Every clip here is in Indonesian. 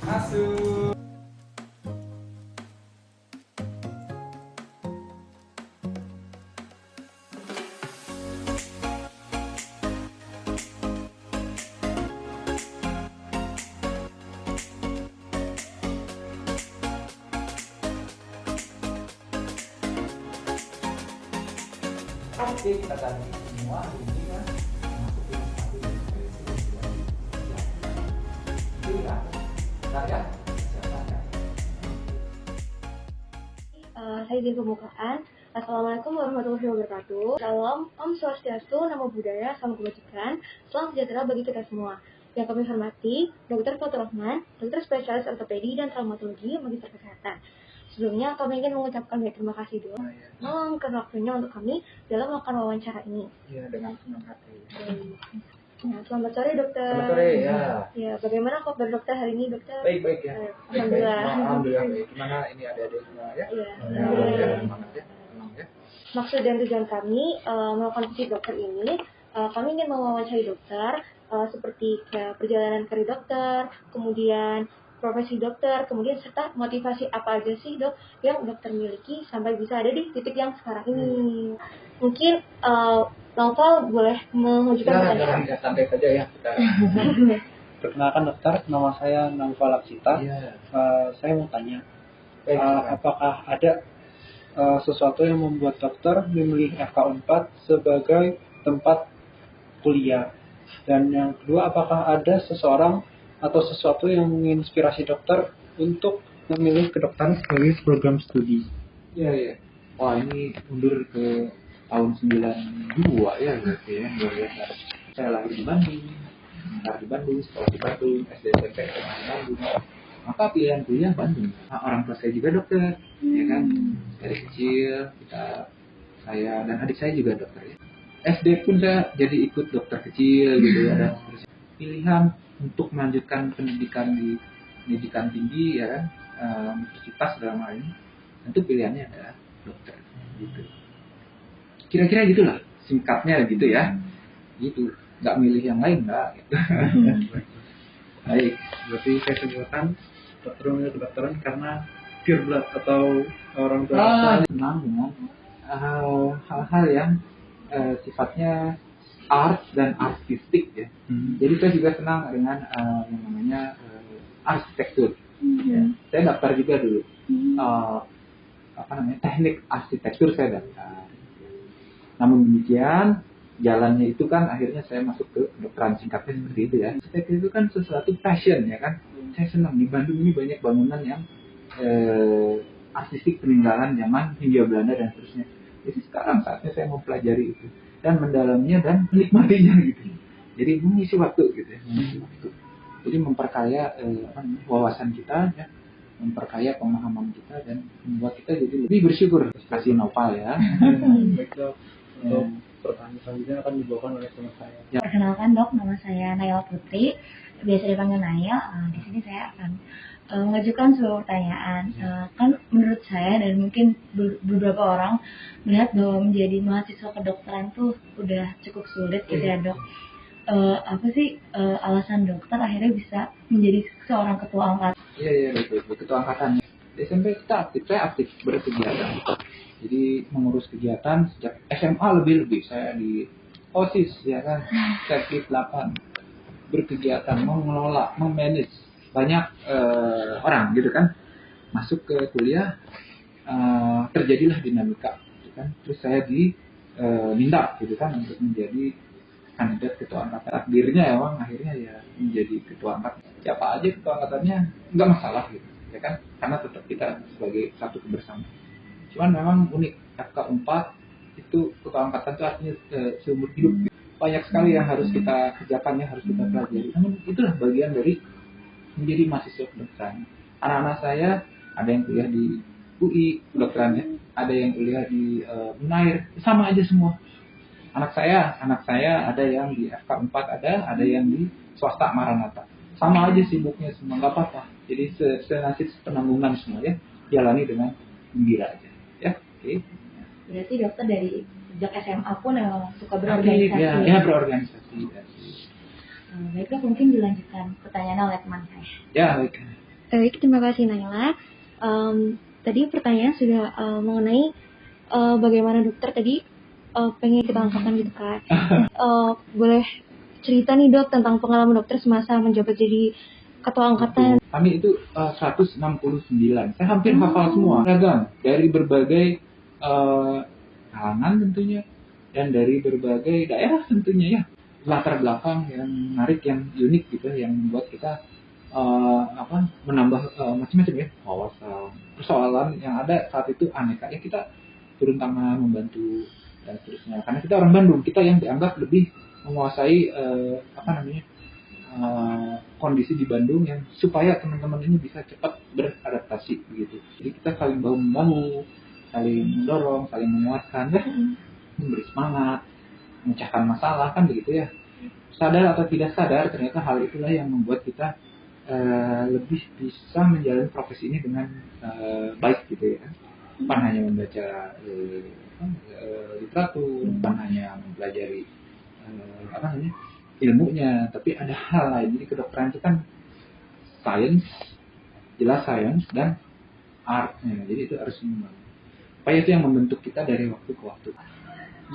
Masuk. Oke, kita ganti semua ini ya. Masukin satu itu ya. Bentar ya. Saya izin pembukaan. Assalamualaikum warahmatullahi wabarakatuh. Salam, Om Swastiastu, Namo Buddhaya, Salam Kebajikan, Salam sejahtera bagi kita semua. Yang kami hormati, Dr. Fatur Rahman, dokter spesialis ortopedi dan traumatologi, magister kesehatan. Sebelumnya, kami ingin mengucapkan banyak terima kasih dulu meluangkan waktunya untuk kami dalam melakukan wawancara ini. Ya, dengan senang hati. Nah, selamat sore dokter. Selamat sore ya. Ya, bagaimana kabar dokter hari ini dokter? Baik ya. Alhamdulillah. Alhamdulillah baik. Gimana ini adik-adik semua ya? Iya. Ya, semangat ya. Tenang ya. Maksud dan tujuan kami melakukan visit dokter ini, kami ingin mewawancarai dokter seperti perjalanan karir dokter, kemudian profesi dokter, kemudian serta motivasi apa aja sih dok yang dokter miliki sampai bisa ada di titik yang sekarang ini. Mungkin Naufal boleh mengajukan pertanyaan. Ya, santai saja ya kita. Perkenalkan dokter, nama saya Naufal Laksita. Iya. Saya mau tanya, Baik, apakah ada sesuatu yang membuat dokter memilih FK4 sebagai tempat kuliah? Dan yang kedua, apakah ada seseorang atau sesuatu yang menginspirasi dokter untuk memilih kedokteran sebagai program studi? Iya. Wah, ini mundur ke tahun 92 ya berarti ya, luar biasa. Saya lahir di Bandung, sekolah di Bandung, SD SMP SMA di Bandung. Maka pilihan kuliah Bandung. Nah, orang tua saya juga dokter, ya kan. Dari kecil saya dan adik saya juga dokter ya. SD pun saya jadi ikut dokter kecil gitu ya. Dan pilihan untuk melanjutkan pendidikan di pendidikan tinggi ya kan, universitas dalam hal ini, tentu pilihannya adalah dokter gitu. Kira-kira gitulah singkatnya gitu ya, gitu, nggak milih yang lain nggak gitu. Baik, Berarti saya sebutkan dokter memilih kedokteran karena pure blood atau orang tua senang dengan hal-hal yang sifatnya art dan artistik ya. Jadi saya juga senang dengan yang namanya arsitektur. Ya. Saya daftar juga dulu teknik arsitektur saya daftar. Namun demikian jalannya itu kan akhirnya saya masuk ke kedokteran, singkatnya seperti itu ya. Arsitektur itu kan sesuatu passion ya kan. Saya senang di Bandung ini banyak bangunan yang artistik peninggalan zaman Hindia Belanda dan seterusnya. Jadi sekarang saatnya saya mempelajari itu dan mendalaminya dan menikmatinya gitu. Jadi mengisi waktu gitu ya, mengisi waktu. Jadi memperkaya wawasan kita ya, memperkaya pemahaman kita dan membuat kita jadi lebih bersyukur. Kasih Naufal ya. Baik dok, untuk pertanyaan selanjutnya akan dibawakan oleh teman saya. Ya. Perkenalkan dok, nama saya Naila Putri, biasa dipanggil Nail. Di sini saya akan mengajukan sebuah pertanyaan. Kan menurut saya dan mungkin beberapa orang melihat bahwa menjadi mahasiswa kedokteran tuh udah cukup sulit gitu ya dok. Apa sih alasan dokter akhirnya bisa menjadi seorang ketua angkatan? Iya betul. Ketua angkatan. Di SMP kita aktif, saya aktif berkegiatan. Jadi mengurus kegiatan sejak SMA lebih saya di OSIS ya kan, Sekdit 8 berkegiatan, mengelola, memanage banyak orang gitu kan. Masuk ke kuliah terjadilah dinamika gitu kan. Terus saya diminta gitu kan untuk menjadi kandidat ketua angkatan. Takdirnya emang akhirnya ya menjadi ketua angkatan. Siapa aja ketua angkatannya nggak masalah gitu ya kan, karena tetap kita sebagai satu kebersamaan. Cuman memang unik, FK4 itu ketua angkatan itu artinya seumur hidup. Banyak sekali yang harus kita kerjakan, yang harus kita pelajari. Namun itulah bagian dari menjadi mahasiswa kedokteran. Anak-anak saya ada yang kuliah di UI kedokterannya, ada yang kuliah di Unair, sama aja semua. Anak saya ada yang di FK4 ada yang di swasta Maranatha. Sama aja sibuknya semua, nggak apa-apa. Jadi senasib penanggungan semua ya, jalani dengan gembira aja. Ya, oke. Berarti dokter dari sejak SMA pun suka berorganisasi. Ya berorganisasi. Baiklah, mungkin dilanjutkan pertanyaan oleh teman saya. Ya, baik. Baik, terima kasih Naila. Tadi pertanyaan sudah mengenai bagaimana dokter tadi pengen kita angkatkan gitu kan. Boleh cerita nih dok tentang pengalaman dokter semasa menjabat jadi ketua angkatan. Kami itu 169. Saya hampir hafal semua. Ragam dari berbagai kalangan tentunya dan dari berbagai daerah tentunya ya. Latar belakang yang menarik, yang unik gitu, yang membuat kita menambah macam-macam ya wawasan. Persoalan yang ada saat itu aneka ya, kita turun tangan membantu dan seterusnya. Karena kita orang Bandung, kita yang dianggap lebih menguasai kondisi di Bandung yang supaya teman-teman ini bisa cepat beradaptasi begitu. Jadi kita saling bahu membahu, saling mendorong, saling menguatkan ya, memberi semangat, memecahkan masalah kan begitu ya. Sadar atau tidak sadar ternyata hal itulah yang membuat kita lebih bisa menjalani profesi ini dengan baik gitu ya. Bukan hanya membaca literatur, bukan hanya mempelajari ilmunya, tapi ada hal lain. Jadi kedokteran itu kan science, jelas science dan artnya. Jadi itu harus seimbang. Supaya itu yang membentuk kita dari waktu ke waktu.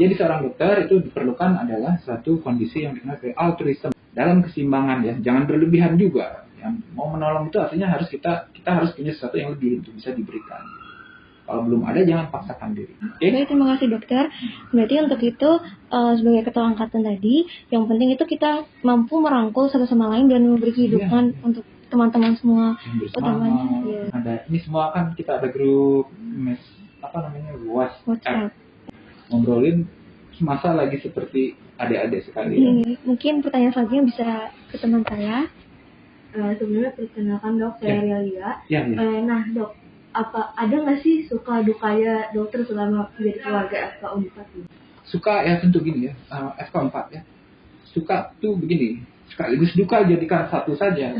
Jadi seorang dokter itu diperlukan adalah suatu kondisi yang dikenal sebagai altruism, dalam keseimbangan ya, jangan berlebihan juga. Yang mau menolong itu artinya harus kita harus punya sesuatu yang lebih untuk bisa diberikan. Kalau belum ada jangan paksakan diri. Okay? Baik, terima kasih dokter. Berarti untuk itu sebagai ketua angkatan tadi, yang penting itu kita mampu merangkul satu sama lain dan memberi kehidupan untuk teman-teman semua. Utamanya ya. Ada ini semua kan kita ada grup WhatsApp. Ngobrolin semasa lagi seperti adik-adik sekalian. Mungkin pertanyaan selanjutnya bisa ke teman saya. Sebelumnya perkenalkan dok, saya Realia. Ya. Nah dok, ada nggak sih suka dukanya dokter selama menjadi keluarga FK4 ini? Suka ya tentu gini ya, FK4 ya. Suka tuh begini, sekaligus duka jadikan satu saja.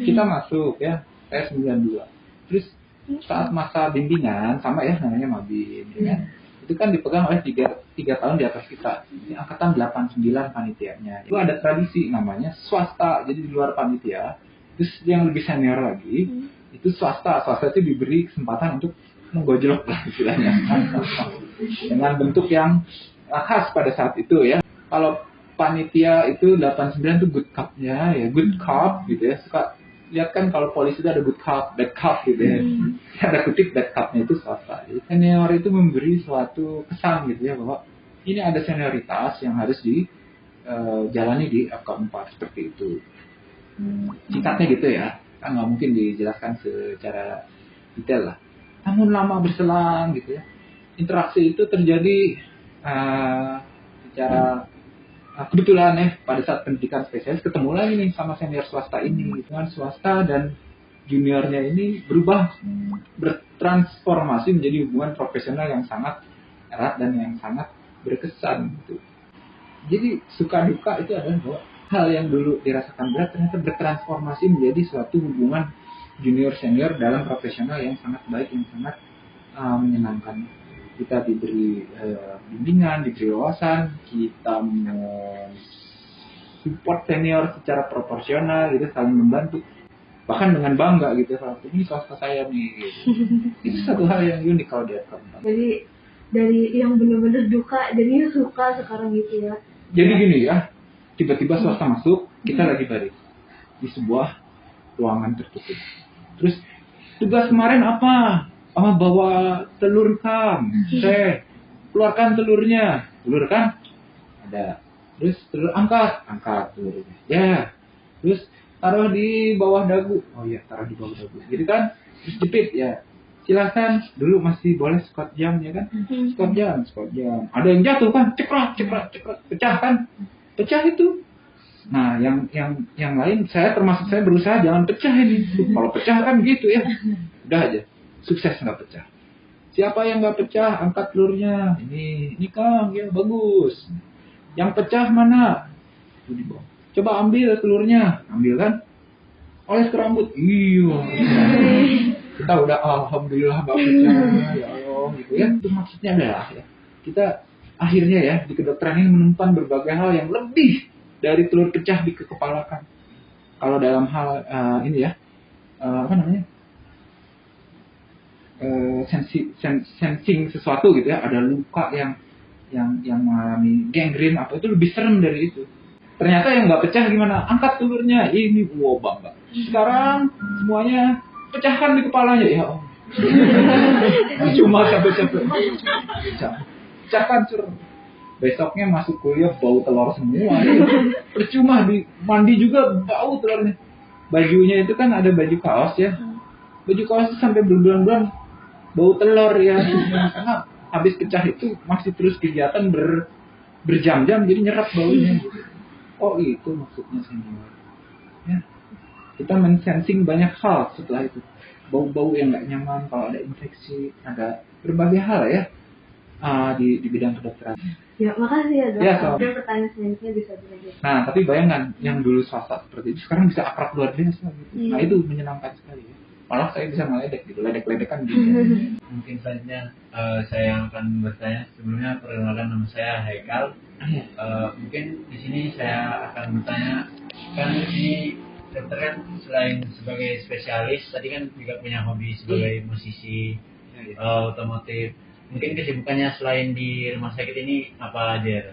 Kita masuk ya, saya 92. Terus saat masa bimbingan sama ya namanya mabim ya. Itu kan dipegang oleh 3 tahun di atas kita. Ini angkatan 89 panitianya. Itu ada tradisi namanya swasta, jadi di luar panitia. Terus yang lebih senior lagi, itu swasta itu diberi kesempatan untuk menggojlok lah istilahnya. Dengan bentuk yang khas pada saat itu ya. Kalau panitia itu 89 itu good cup-nya ya, good cup gitu ya. Suka lihat kan kalau polisi itu ada good cup, bad cup gitu ya. Ada kutip bad cup-nya itu swasta. Jadi senior itu memberi suatu kesan gitu ya bahwa ini ada senioritas yang harus dijalani di FK4 seperti itu. Singkatnya gitu ya, kan nggak mungkin dijelaskan secara detail lah. Namun lama berselang gitu ya, interaksi itu terjadi secara kebetulan ya pada saat pendidikan spesialis ketemu lagi nih sama senior swasta ini. Dengan swasta dan juniornya ini bertransformasi menjadi hubungan profesional yang sangat erat dan yang sangat berkesan gitu. Jadi suka duka itu adalah bahwa hal yang dulu dirasakan berat ternyata bertransformasi menjadi suatu hubungan junior senior dalam profesional yang sangat baik, yang sangat menyenangkan. Kita diberi bimbingan, diberi wawasan, kita support senior secara proporsional gitu, saling membantu, bahkan dengan bangga gitu, ini swasta saya nih gitu. Itu satu hal yang unik kalau di FK4. Jadi dari yang benar-benar duka jadinya suka sekarang gitu ya. Jadi gini ya, tiba-tiba swasta masuk, kita lagi baris di sebuah ruangan tertutup. Terus tugas kemarin apa? Bawa telur kan, keluarkan telurnya, telur kan? Ada. Terus telur angkat telurnya. Ya. Terus taruh di bawah dagu. Oh iya, taruh di bawah dagu. Jadi kan, terus jepit ya. Silakan, dulu masih boleh squat jam ya kan? Squat jam. Ada yang jatuh kan, cekrak, pecah kan? Pecah itu. Nah, yang lain saya berusaha jangan pecah ini. Kalau pecah kan gitu ya. Udah aja. Sukses nggak pecah. Siapa yang nggak pecah, angkat telurnya. Ini Kang, ya bagus. Yang pecah mana? Itu di bawah. Coba ambil telurnya. Ambil kan? Oles ke rambut. Iya. Kita udah alhamdulillah nggak pecah. Ya Allah, gitu ya. Itu maksudnya adalah ya, kita akhirnya ya di kedokteran ini menemukan berbagai hal yang lebih dari telur pecah di kepalakan. Kalau dalam hal ini ya, apa namanya, sensing sesuatu gitu ya, ada luka yang mengalami gangrene apa, itu lebih serem dari itu. Ternyata yang nggak pecah gimana? Angkat telurnya, ini wow bangga. Sekarang semuanya pecahkan di kepalanya, ya Allah. Cuma capek-capek, pecahkan sur. Besoknya masuk kuliah bau telur semua. Percuma di mandi juga bau telurnya. Bajunya itu kan ada baju kaos ya. Baju kaos itu sampai berbulan-bulan bau telur ya. Karena habis pecah itu masih terus kegiatan berjam-jam, jadi nyerap baunya. Oh itu maksudnya senior. Ya. Kita mensensing banyak hal setelah itu. Bau-bau yang nggak nyaman, kalau ada infeksi, ada berbagai hal ya di bidang kedokteran. Ya, makasih ya dok. Ya, Mungkin pertanyaan selanjutnya bisa dilanjut. Nah, tapi bayangkan yang dulu swasta seperti itu sekarang bisa akrab luar biasa gitu. Nah, itu menyenangkan sekali ya. Malah saya bisa ngeledek gitu, ledek-ledekan gitu. Mungkin selanjutnya saya akan bertanya. Sebelumnya perkenalkan, nama saya Haikal. Mungkin di sini saya akan bertanya, kan di dokter kan selain sebagai spesialis, tadi kan juga punya hobi sebagai musisi, otomotif. Mungkin kesibukannya selain di rumah sakit ini apa aja?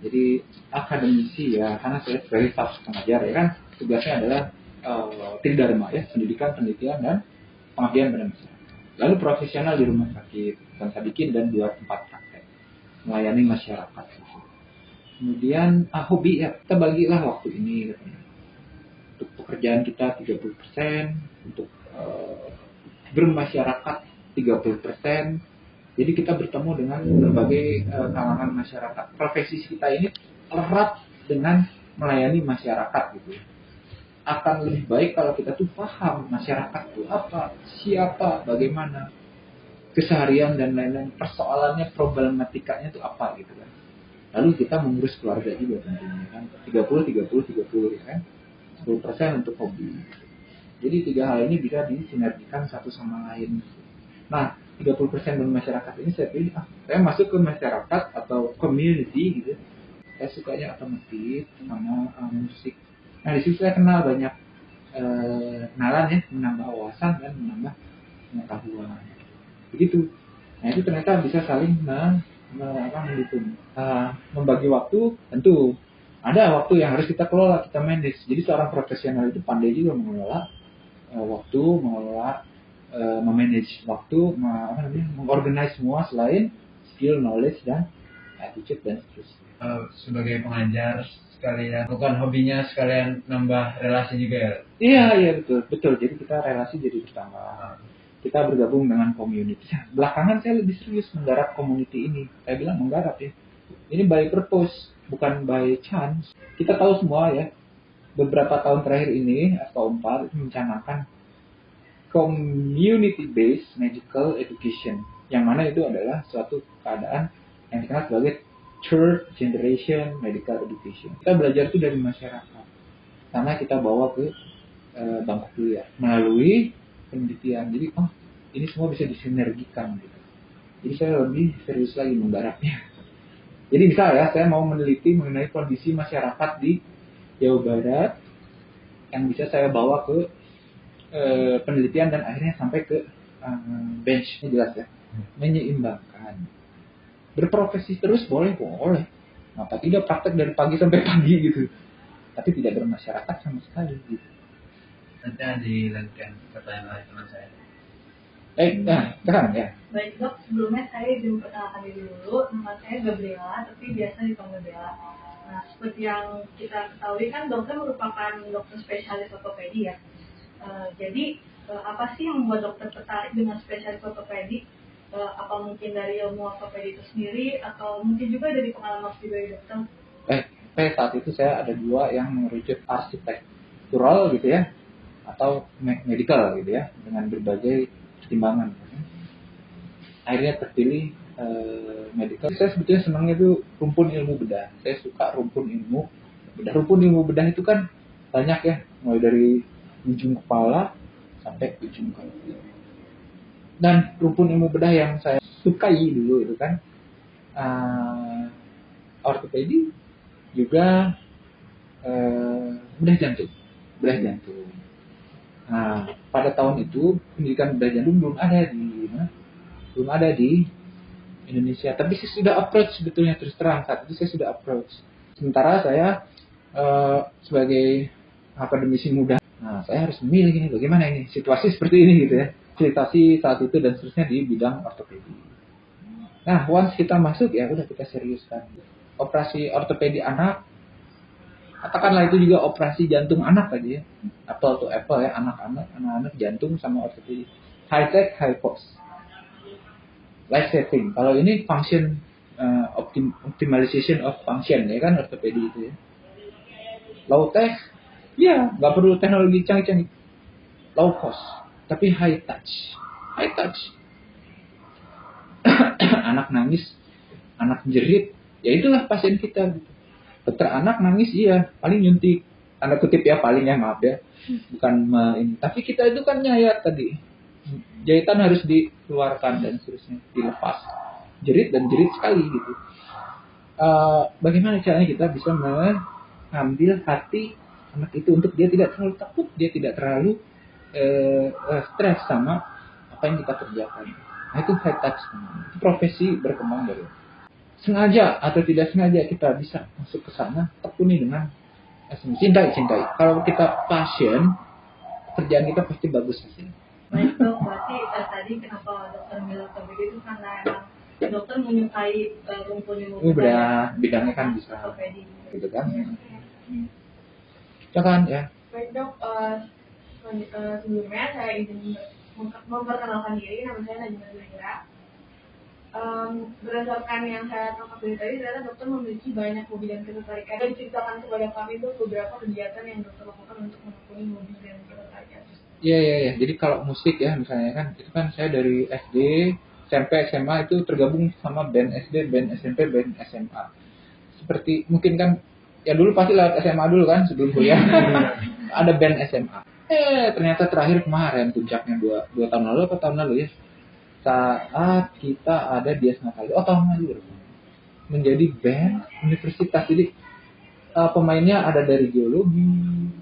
Jadi akademisi ya, karena saya sebagai staf pengajar ya kan, tugasnya adalah tridharma ya, pendidikan, penelitian, dan pengabdian pada masyarakat. Lalu profesional di rumah sakit, bangsa bikin dan 2 tempat praktek, melayani masyarakat. Kemudian hobi ya, kita bagilah waktu ini katanya. Untuk pekerjaan kita 30%, untuk bermasyarakat 30%. Jadi kita bertemu dengan berbagai kalangan masyarakat. Profesi kita ini erat dengan melayani masyarakat gitu. Akan lebih baik kalau kita tuh paham masyarakat itu apa, siapa, bagaimana, keseharian dan lain-lain, persoalannya, problematikanya itu apa gitu kan. Lalu kita mengurus keluarga juga tentunya kan. 30 ya kan. 10% untuk hobi. Jadi 3 hal ini bisa disinergikan satu sama lain. Nah, 30% dari masyarakat ini saya pilih, saya masuk ke masyarakat atau community gitu. Saya sukanya otomotif sama musik. Nah, di situ saya kenal banyak kenalan ya, menambah wawasan dan menambah pengetahuan. Begitu. Nah, itu ternyata bisa saling mendukung. Membagi waktu, tentu ada waktu yang harus kita kelola, kita manage. Jadi seorang profesional itu pandai juga mengelola waktu, mengelola memanage waktu, mengorganize semua selain skill, knowledge, dan attitude dan seterusnya. Sebagai pengajar sekalian, bukan hobinya sekalian nambah relasi juga ya? Iya betul. Jadi kita relasi jadi bertambah. Kita bergabung dengan community. Belakangan saya lebih serius menggarap community ini. Saya bilang menggarap ya. Ini by purpose, bukan by chance. Kita tahu semua ya, beberapa tahun terakhir ini FK4 itu mencanangkan community-based medical education, yang mana itu adalah suatu keadaan yang dikenal sebagai third generation medical education. Kita belajar itu dari masyarakat, karena kita bawa ke bangku kuliah melalui penelitian. Jadi ini semua bisa disinergikan gitu. Jadi saya lebih serius lagi menggarapnya. Jadi misal ya, saya mau meneliti mengenai kondisi masyarakat di Jawa Barat yang bisa saya bawa ke penelitian dan akhirnya sampai ke bench. Ini jelas ya, menyeimbangkan. Berprofesi terus boleh, kenapa tidak praktek dari pagi sampai pagi gitu, tapi tidak bermasyarakat sama sekali gitu. Nanti dilanjutkan pertanyaan lain teman saya. Sekarang ya. Baik dok, sebelumnya saya izin perkenalkan diri dulu. Nama saya Gabriela, tapi biasa dipanggil Bella. Nah, seperti yang kita ketahui kan dokter merupakan dokter spesialis ortopedi ya. Jadi apa sih yang membuat dokter tertarik dengan spesialis ortopedi? Apa mungkin dari ilmu ortopedi itu sendiri, atau mungkin juga dari pengalaman sebagai dokter? Saat itu saya ada 2 yang merujuk arsitektural gitu ya, atau medical gitu ya, dengan berbagai pertimbangan. Akhirnya terpilih medical. Saya sebetulnya senangnya itu rumpun ilmu bedah. Saya suka rumpun ilmu bedah. Rumpun ilmu bedah itu kan banyak ya, mulai dari ujung kepala sampai ujung kaki. Dan rumpun ilmu bedah yang saya sukai dulu itu kan ortopedi, juga bedah jantung. Nah, pada tahun itu pendidikan bedah jantung belum ada di Indonesia. Tapi saya sudah approach sebetulnya, terus terang saat itu saya sudah approach. Sementara saya sebagai akademisi muda, nah saya harus memilih ini bagaimana ini situasi seperti ini gitu ya. Fasilitasi saat itu dan seterusnya di bidang ortopedi. Nah, once kita masuk ya udah kita seriuskan. Operasi ortopedi anak, katakanlah itu juga operasi jantung anak tadi ya, apple to apple ya, anak-anak jantung sama ortopedi, high tech high cost, life saving. Kalau ini function optimization of function ya kan ortopedi itu ya. Low tech, ya nggak perlu teknologi canggih-canggih, low cost, tapi high touch. Anak nangis, anak jerit, ya itulah pasien kita. Dokter anak nangis iya, paling nyuntik, tanda kutip ya paling ya maaf ya, bukan ini. Tapi kita itu kan nyayat tadi, jahitan harus dikeluarkan dan seterusnya, dilepas, jerit sekali gitu. Bagaimana caranya kita bisa mengambil hati anak itu untuk dia tidak terlalu takut, dia tidak terlalu stres sama apa yang kita kerjakan. Nah itu high touch, itu profesi berkembang dari sengaja atau tidak sengaja kita bisa masuk ke sana, tekuni dengan cintai. Kalau kita passion, kerjaan kita pasti bagus hasilnya. Baik dok, berarti tadi kenapa dokter bilang ortopedi itu karena emang dokter menyukai rumpun ilmu Udah bidangnya kan bisa, ortopedi. gitu kan? Ya kan ya. Baik dok, sebelumnya saya izin memperkenalkan diri, nama saya Najma Zuhaira. Berdasarkan yang saya tangkap dari tadi, ternyata dokter memiliki banyak hobi dan ketertarikan. Dan ceritakan kepada kami itu beberapa kegiatan yang dokter lakukan untuk menekuni hobi dan ketertarikan. Iya. Jadi kalau musik ya misalnya kan, itu kan saya dari SD, SMP, SMA itu tergabung sama band SD, band SMP, band SMA. Seperti mungkin kan, ya dulu pasti lewat SMA dulu kan sebelum kuliah. Ada band SMA. Ternyata terakhir kemarin puncaknya 2 tahun lalu atau tahun lalu ya. Saat kita ada di Asnakali, tahun lalu menjadi band universitas. Jadi pemainnya ada dari geologi,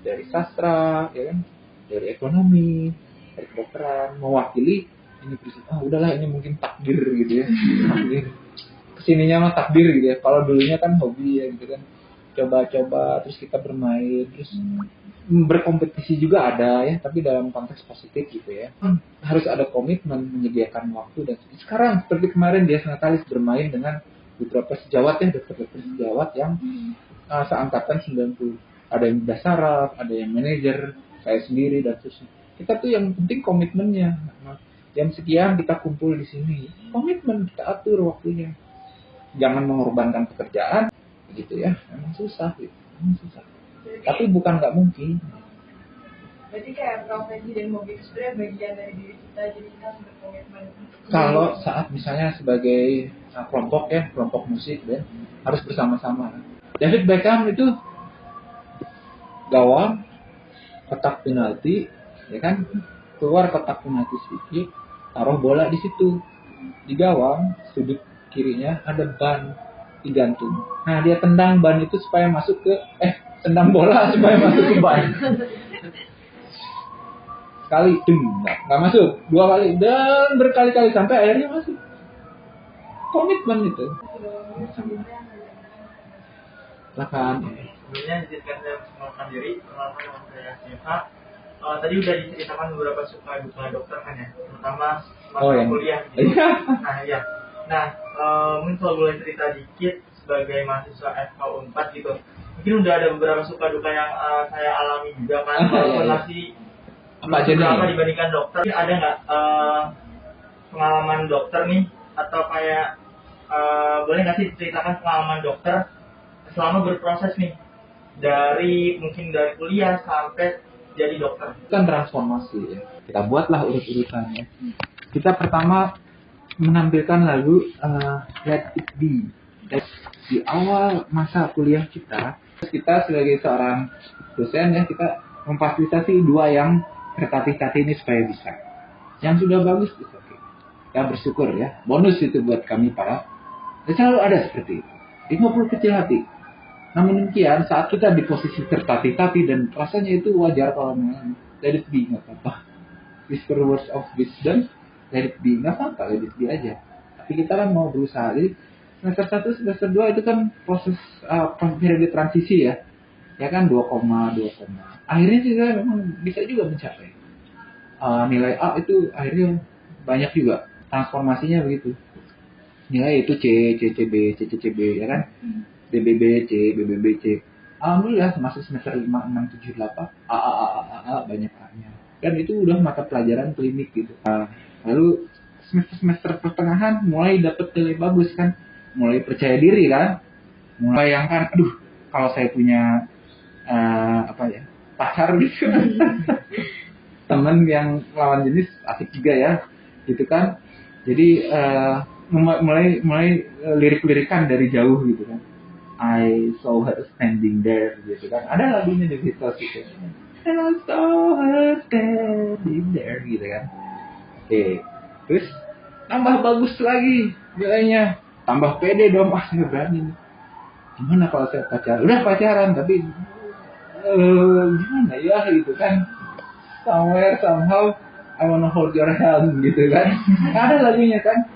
dari sastra, ya kan, dari ekonomi, dari kedokteran, mewakili universitas. Udahlah ini mungkin takdir gitu ya, takdir. Kesininya mah takdir gitu ya. Kalau dulunya kan hobi ya gitu kan, coba-coba terus kita bermain, terus berkompetisi juga ada ya, tapi dalam konteks positif gitu ya. Harus ada komitmen menyediakan waktu. Dan sekarang seperti kemarin dia sekali bermain dengan beberapa sejawat ya, dokter-dokter sejawat yang seangkatan 90. Ada yang udah saraf, ada yang manajer, saya sendiri dan seterusnya. Kita tuh yang penting komitmennya. Jam sekian kita kumpul di sini, komitmen kita atur waktunya. Jangan mengorbankan pekerjaan, begitu ya. Memang susah gitu, tapi bukan nggak mungkin. Berarti kayak profesi dan hobi itu sebenarnya bagian dari diri kita, jadi kita harus berkomitmen. Kalau saat misalnya sebagai kelompok musik dan harus bersama-sama. David Beckham itu gawang, kotak penalti, ya kan, keluar kotak penalti sedikit, taruh bola di situ, di gawang sudut kirinya ada ban digantung. Nah dia tendang ban itu supaya masuk ke tendang bola supaya masuk ke ban. Sekali, nggak masuk. 2 kali dan berkali-kali sampai akhirnya masuk. Komitmen itu. Silakan. Sebelumnya izinkan saya mengenalkan diri, perkenalkan nama saya Siva. Tadi udah diceritakan beberapa suka duka dokter kan ya, terutama masa kuliah. Nah, mungkin kalau boleh cerita dikit sebagai mahasiswa FK4 gitu. Mungkin udah ada beberapa suka duka yang saya alami juga kan, walaupun masih berapa dibandingkan dokter. Ada nggak pengalaman dokter nih, atau kayak boleh nggak sih diceritakan pengalaman dokter selama berproses nih, dari kuliah sampai jadi dokter? Kan transformasi ya. Kita buatlah urut-urutannya. Kita pertama menampilkan lagu Let It Be. Di awal masa kuliah kita sebagai seorang dosen ya, kita memfasilitasi 2 yang bertatih-tatih ini supaya bisa. Yang sudah bagus itu oke. Ya bersyukur ya. Bonus itu buat kami para. Dan selalu ada seperti itu. Itu nggak perlu kecil hati. Namun demikian saat kita di posisi tertatih-tatih dan rasanya itu wajar kalau let it be, nggak apa-apa. Whisper words of wisdom, let it be, nggak apa-apa, let it be aja. Tapi kita kan mau berusaha. Jadi semester 1, semester 2 itu kan proses periode transisi ya. Ya kan 2, akhirnya juga memang bisa juga mencapai. Nilai A itu akhirnya banyak juga. Transformasinya begitu. Nilai itu C, CCB, CCCB, ya kan? BBBC, BBBC. Alhamdulillah masuk semester 5, 6, 7, 8, A, banyak A-nya. Dan itu udah mata pelajaran klinik gitu. Lalu semester pertengahan mulai dapet nilai bagus kan, mulai percaya diri kan, mulai yang kan, aduh kalau saya punya pacar gitu, temen yang lawan jenis asik juga ya, gitu kan. Jadi mulai lirik-lirikan dari jauh gitu kan. I saw her standing there gitu kan. Ada lagunya di situ gitu. And I saw her standing there gitu kan. Oke. Terus tambah bagus lagi nilainya. Tambah pede dong. Saya berani nih. Gimana kalau saya pacaran? Udah pacaran tapi gimana ya gitu kan. Somewhere somehow I wanna hold your hand gitu kan. Ada lagunya kan.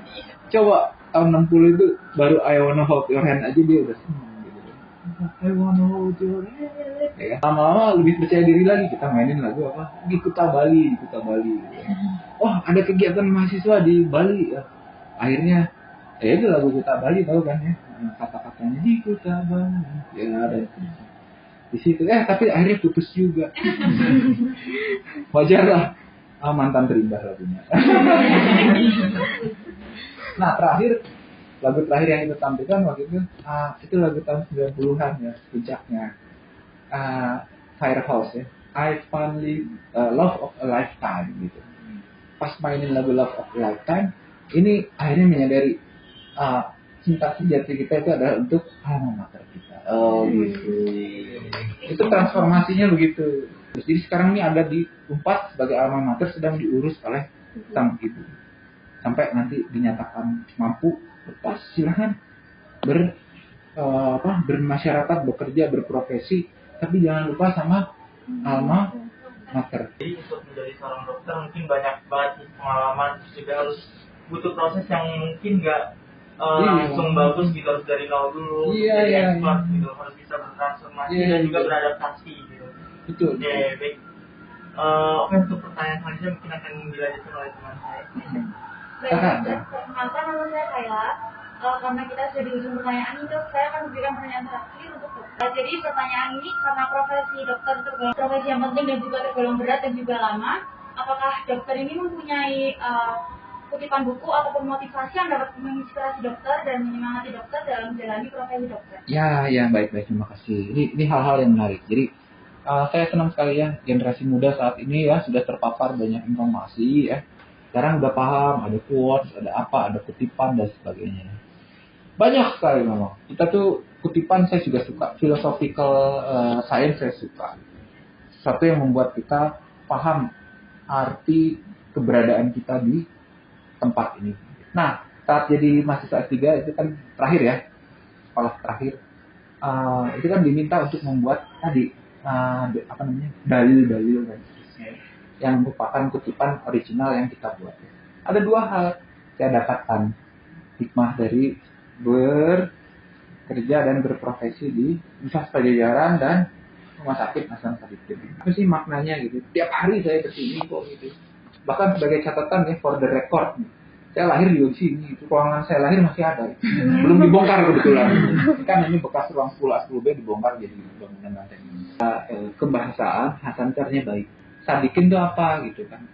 Coba tahun 60 itu baru I wanna hold your hand aja dia udah seneng gitu. I wanna hold your hand. Ya kan? Lama-lama lebih percaya diri lagi, kita mainin lagu apa? Di Kuta Bali gitu. Oh, ada kegiatan mahasiswa di Bali ya. Akhirnya itu lagu Kuta Bali tahu kan ya? Kata-katanya di Kuta Bali. Ya ada di situ. Tapi akhirnya putus juga. Wajar lah. Mantan terindah lagunya. Nah, lagu terakhir yang kita tampilkan waktu itu lagu tahun 90-an ya, puncaknya. Firehouse ya. I finally love of a lifetime gitu. Pas mainin lagu Love of a Lifetime, ini akhirnya menyadari cinta sejati kita itu adalah untuk alma mater kita. Oh gitu. Itu transformasinya begitu. Jadi sekarang ini ada di Unpad sebagai alma mater sedang diurus oleh sang ibu. Sampai nanti dinyatakan mampu, lepas silahkan bermasyarakat, bekerja, berprofesi, tapi jangan lupa sama alma mater. Jadi untuk menjadi seorang dokter mungkin banyak banget pengalaman, juga harus butuh proses yang mungkin nggak langsung bagus gitu, harus dari nol dulu, jadi expert gitu, harus bisa bertransformasi dan juga beradaptasi gitu. Betul. Baik. Oke, untuk pertanyaan selanjutnya mungkin akan dilanjutkan oleh teman saya. Perkenalkan, nama saya Kayla. Karena kita sudah di ujung pertanyaan ini, dok, saya akan memberikan pertanyaan terakhir untuk dokter. Jadi pertanyaan ini karena profesi dokter tergolong profesi yang penting dan juga tergolong berat dan juga lama. Apakah dokter ini mempunyai kutipan buku ataupun motivasi yang dapat menginspirasi dokter dan menyemangati dokter dalam menjalani profesi dokter? Ya, baik, terima kasih. Ini hal-hal yang menarik. Jadi saya senang sekali ya, generasi muda saat ini ya sudah terpapar banyak informasi ya. Sekarang udah paham, ada quotes, ada kutipan dan sebagainya. Banyak sekali memang. Kita tuh kutipan saya juga suka, philosophical science saya suka. Sesuatu yang membuat kita paham arti keberadaan kita di tempat ini. Nah, saat jadi mahasiswa S3 itu kan terakhir ya, sekolah terakhir, itu kan diminta untuk membuat tadi dalil-dalil dan yang merupakan kutipan original yang kita buat. Ada dua hal saya dapatkan hikmah dari bekerja dan berprofesi di Universitas Pajajaran dan Rumah Sakit Hasan Sadikin. Apa sih maknanya gitu? Tiap hari saya kesini kok gitu. Bahkan sebagai catatan ya, for the record, saya lahir di sini. Ruangan saya lahir masih ada. Belum dibongkar kebetulan. Kan ini bekas ruang 10A 10B dibongkar jadi bangunan lantai. Kebahasaan Hasan Carnya baik. Sadikin itu apa gitu kan?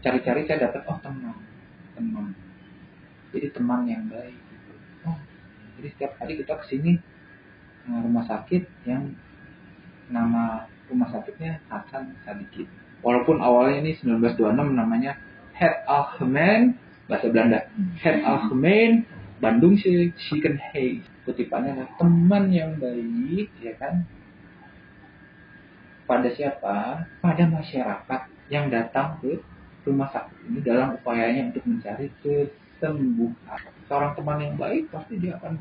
Cari-cari saya dapat teman. Jadi teman yang baik. Gitu. Jadi setiap hari kita kesini rumah sakit yang nama rumah sakitnya Hasan Sadikin. Walaupun awalnya ini 1926 namanya Het Algemeen bahasa Belanda. Het Algemeen Bandung Ziekenhuis. Kutipannya adalah teman yang baik, ya kan? Pada siapa? Pada masyarakat yang datang ke rumah sakit ini dalam upayanya untuk mencari kesembuhan. Seorang teman yang baik pasti dia akan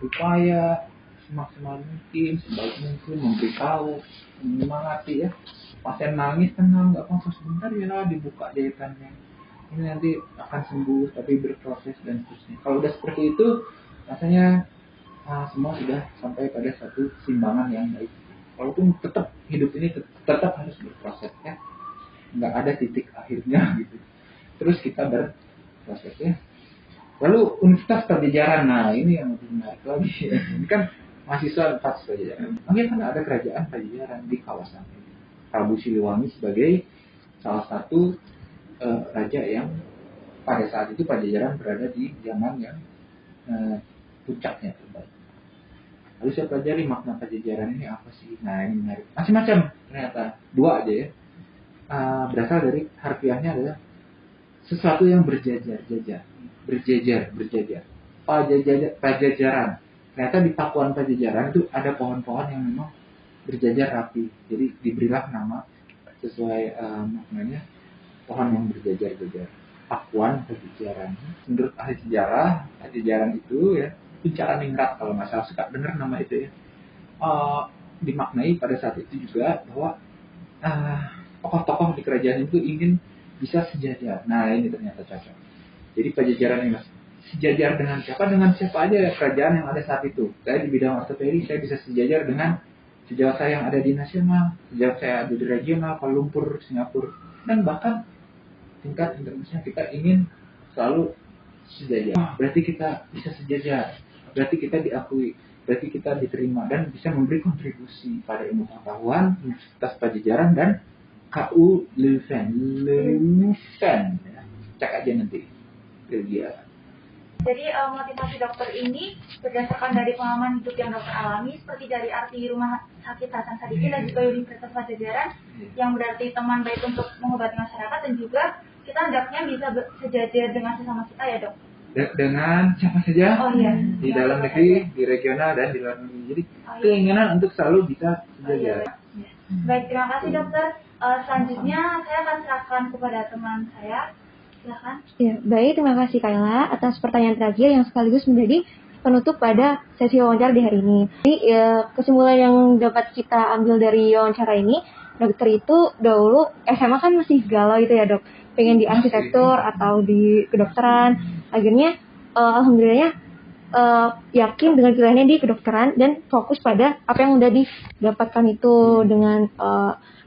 berupaya semaksimal mungkin, sebaik mungkin memberitahu, menyemangati ya. pasien nangis, tenang, nggak apa-apa, sebentar ya, dibuka jahitannya, ini nanti akan sembuh, tapi berproses dan seterusnya. Kalau udah seperti itu, rasanya semua sudah sampai pada satu keseimbangan yang baik. Walaupun tetap hidup ini tetap harus berproses ya, nggak ada titik akhirnya gitu. Terus kita berproses ya. Lalu Universitas Pajajaran, nah ini yang lebih menarik lagi ya. Ini kan mahasiswa Universitas Pajajaran. Mungkin kan ada kerajaan Pajajaran di kawasan ini. Prabu Siliwangi sebagai salah satu raja yang pada saat itu Pajajaran berada di zaman yang puncaknya terbaik. Lalu saya pelajari makna Pajajaran ini apa sih? Nah ini menarik. Macam-macam ternyata. 2 aja ya. Berasal dari harfiahnya adalah sesuatu yang berjajar. Pajajaran. Ternyata di pakuan Pajajaran itu ada pohon-pohon yang memang berjajar rapi. Jadi diberilah nama sesuai maknanya, pohon yang berjajar-jajar. Pakuan Pajajaran. Menurut ahli sejarah, Pajajaran itu ya Puncak Ningrat kalau nggak salah, suka dengar nama itu ya. Dimaknai pada saat itu juga bahwa tokoh-tokoh di kerajaan itu ingin bisa sejajar. Nah ini ternyata cocok. Jadi Pajajaran ini mas, sejajar dengan siapa? Dengan siapa aja ya kerajaan yang ada saat itu. Saya di bidang ortopedi, saya bisa sejajar dengan sejawat saya yang ada di nasional, sejawat saya ada di regional, Kuala Lumpur, Singapura, dan bahkan tingkat internasional. Kita ingin selalu sejajar. Berarti kita bisa sejajar. Berarti kita diakui, berarti kita diterima dan bisa memberi kontribusi pada ilmu pengetahuan Universitas Pajajaran dan KU Leuven. Ya. Cek aja nanti. Belgia. Jadi motivasi dokter ini berdasarkan dari pengalaman hidup yang dokter alami, seperti dari arti Rumah Sakit Hasan Sadikin dan juga Universitas Pajajaran, yang berarti teman baik untuk mengobati masyarakat, dan juga kita hendaknya bisa sejajar dengan sesama kita ya dok. Dengan siapa saja di dalam negeri, di regional dan di luar negeri. Jadi keinginan untuk selalu bisa sejajar. Baik, terima kasih dokter. Selanjutnya saya akan serahkan kepada teman saya. Silakan. Ya, baik, terima kasih Kayla atas pertanyaan terakhir yang sekaligus menjadi penutup pada sesi wawancara di hari ini. Jadi kesimpulan yang dapat kita ambil dari wawancara ini, dokter itu dahulu SMA kan masih galau itu ya dok, pengen di arsitektur atau di kedokteran. Akhirnya alhamdulillahnya yakin dengan pilihannya di kedokteran dan fokus pada apa yang udah didapatkan itu dengan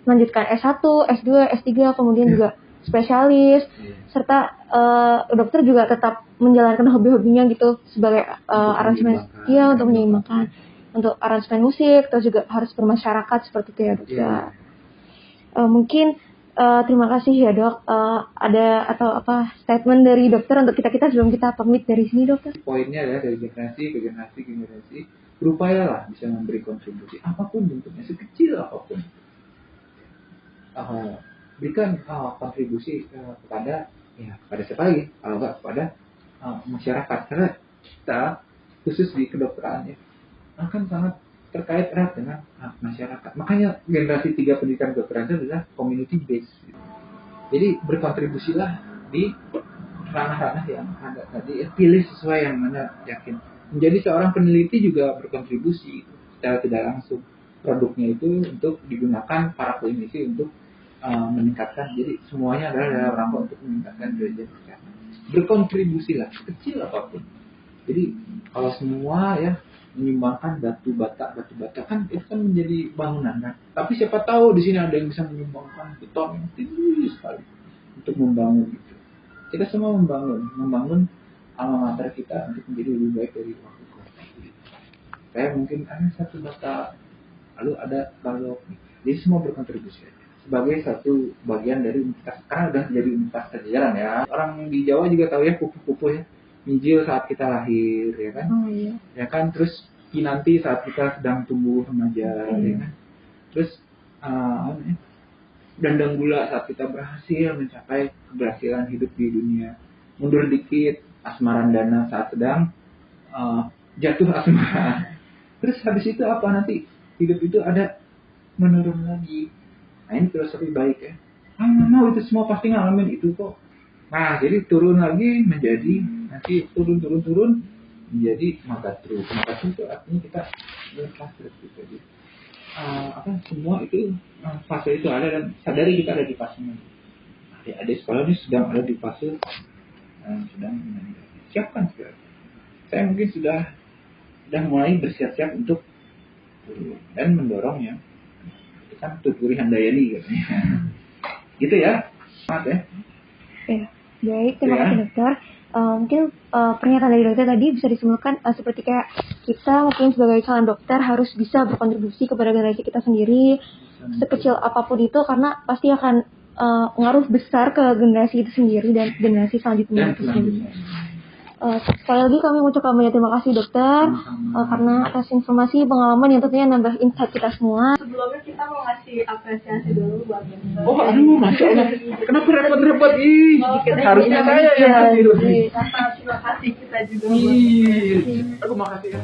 melanjutkan S1, S2, S3, kemudian juga spesialis, serta dokter juga tetap menjalankan hobi-hobinya gitu sebagai aransemen, untuk menyeimbangkan untuk aransemen musik, terus juga harus bermasyarakat seperti itu ya dokter. Mungkin terima kasih ya dok. Ada atau apa statement dari dokter untuk kita sebelum kita pamit dari sini dokter? Poinnya adalah dari generasi ke generasi berupayalah bisa memberi kontribusi apapun bentuknya, sekecil apapun. Berikan kontribusi kepada siapa lagi kalau nggak kepada masyarakat, karena kita khusus di kedokteran ya akan sangat terkait erat dengan masyarakat. Makanya generasi 3 pendidikan kedokteran itu adalah community based. Jadi berkontribusilah di ranah-ranah yang ada tadi, pilih sesuai yang mana yakin. Menjadi seorang peneliti juga berkontribusi secara tidak langsung, produknya itu untuk digunakan para klinisi untuk meningkatkan. Jadi semuanya adalah dalam rangka untuk meningkatkan derajat kesehatan. Berkontribusilah kecil apapun. Jadi kalau semua ya menyumbangkan batu bata kan itu kan menjadi bangunan kan. Tapi siapa tahu di sini ada yang bisa menyumbangkan beton yang tinggi sekali untuk membangun itu. Kita semua membangun alma mater kita untuk menjadi lebih baik dari waktu ke waktu. Saya mungkin ada satu bata, lalu ada balok. Jadi semua berkontribusi aja sebagai satu bagian dari universitas. Karena udah jadi universitas Pajajaran ya. Orang di Jawa juga tahu ya kupu-kupu ya. Mijil saat kita lahir ya kan. Ya kan, terus kinanti saat kita sedang tumbuh remaja ya kan. Terus dandang gula saat kita berhasil mencapai keberhasilan hidup di dunia. Mundur dikit asmarandana saat sedang jatuh asmara. Terus habis itu apa nanti? Hidup itu ada menurun lagi. Nah ini filosofi baik ya. Mau itu semua pasti ngalamin itu kok. Nah jadi turun lagi menjadi nanti turun menjadi magatru. Magatru itu artinya kita lepas gitu. semua itu fase itu ada, dan sadari kita ada di fasenya. Adik-adik sekolah ini sedang ada di fase sedang siapkan sekarang. Saya mungkin sudah mulai bersiap-siap untuk dan mendorong ya. Itu kan tuturi handayani katanya. Gitu ya, Mas ya. Ya, baik, terima kasih dokter. Mungkin pernyataan dari dokter tadi bisa disimpulkan seperti kayak kita mungkin sebagai calon dokter harus bisa berkontribusi kepada generasi kita sendiri, sekecil apapun itu, karena pasti akan ngaruh besar ke generasi itu sendiri dan generasi selanjutnya itu sendiri. Sekali lagi kami mengucapkan banyak terima kasih dokter karena atas informasi pengalaman yang tentunya nambah insight kita semua. Sebelumnya kita mau ngasih apresiasi dulu buat dokter. Oh, aduh, Masya Allah. Kenapa repot-repot? Harusnya saya yang ngasih lebih. Terima kasih kita juga. Aku makasih ya.